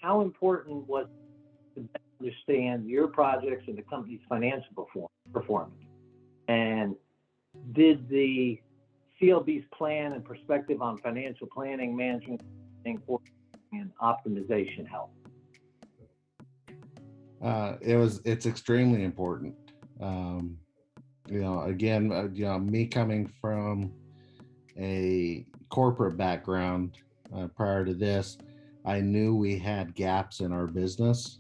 how important was it to understand your projects and the company's financial performance? And did the CLB's plan and perspective on financial planning, management, and optimization help? It's extremely important. Again, me coming from a corporate background prior to this, I knew we had gaps in our business,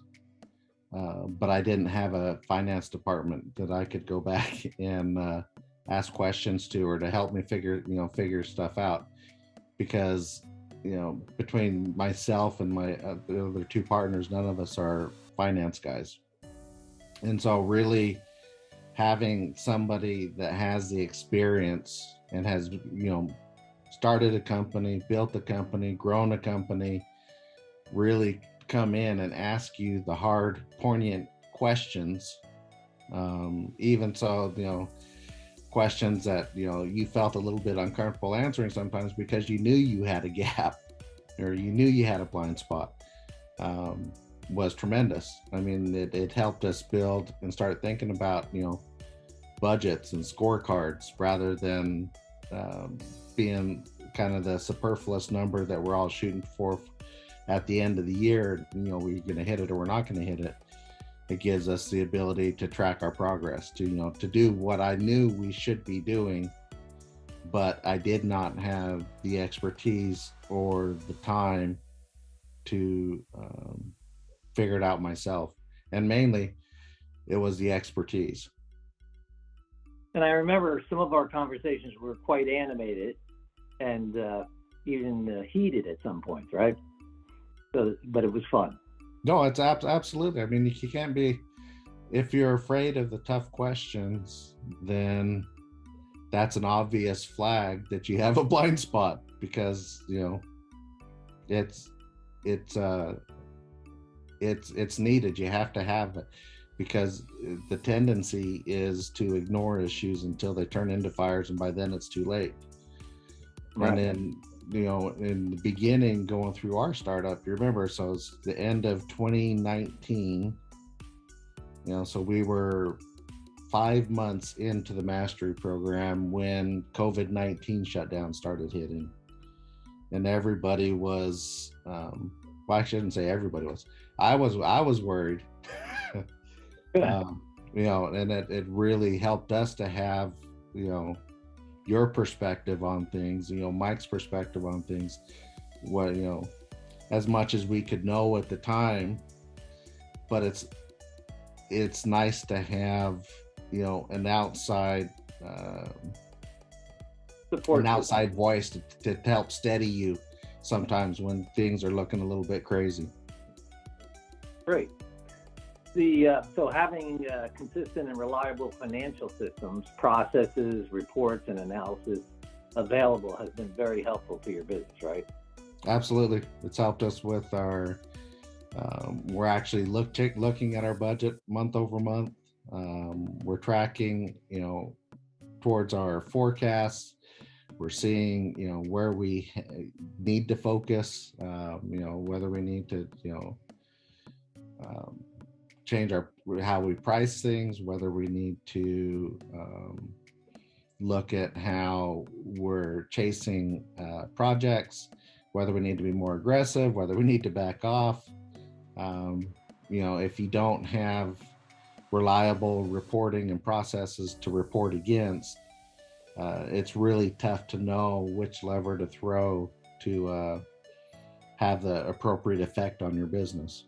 but I didn't have a finance department that I could go back and ask questions to, or to help me figure stuff out. Because between myself and my other two partners, none of us are finance guys, and so really having somebody that has the experience and has started a company, built a company, grown a company, really come in and ask you the hard, poignant questions, even so questions that you felt a little bit uncomfortable answering sometimes because you knew you had a gap or you knew you had a blind spot, was tremendous. I mean, it helped us build and start thinking about budgets and scorecards rather than being kind of the superfluous number that we're all shooting for at the end of the year. We're going to hit it or we're not going to hit it. It gives us the ability to track our progress, to do what I knew we should be doing, but I did not have the expertise or the time to figure it out myself. And mainly, it was the expertise. And I remember some of our conversations were quite animated and even heated at some points, right? But it was fun. No, it's absolutely. I mean, you can't be, if you're afraid of the tough questions, then that's an obvious flag that you have a blind spot, because it's needed. You have to have it, because the tendency is to ignore issues until they turn into fires, and by then it's too late. Right. And then in the beginning, going through our startup, you remember, so it's the end of 2019, so we were 5 months into the mastery program when COVID-19 shutdown started hitting, and everybody was, well, I shouldn't say everybody was, I was worried. And it really helped us to have, your perspective on things, Mike's perspective on things, what, as much as we could know at the time. But it's nice to have, an outside support, an outside voice to help steady you sometimes when things are looking a little bit crazy. Great. So having consistent and reliable financial systems, processes, reports, and analysis available has been very helpful to your business, right? Absolutely. It's helped us with our, we're actually looking at our budget month over month. We're tracking, towards our forecasts. We're seeing, where we need to focus, whether we need to, change how we price things, whether we need to look at how we're chasing projects, whether we need to be more aggressive, whether we need to back off. If you don't have reliable reporting and processes to report against, it's really tough to know which lever to throw to have the appropriate effect on your business.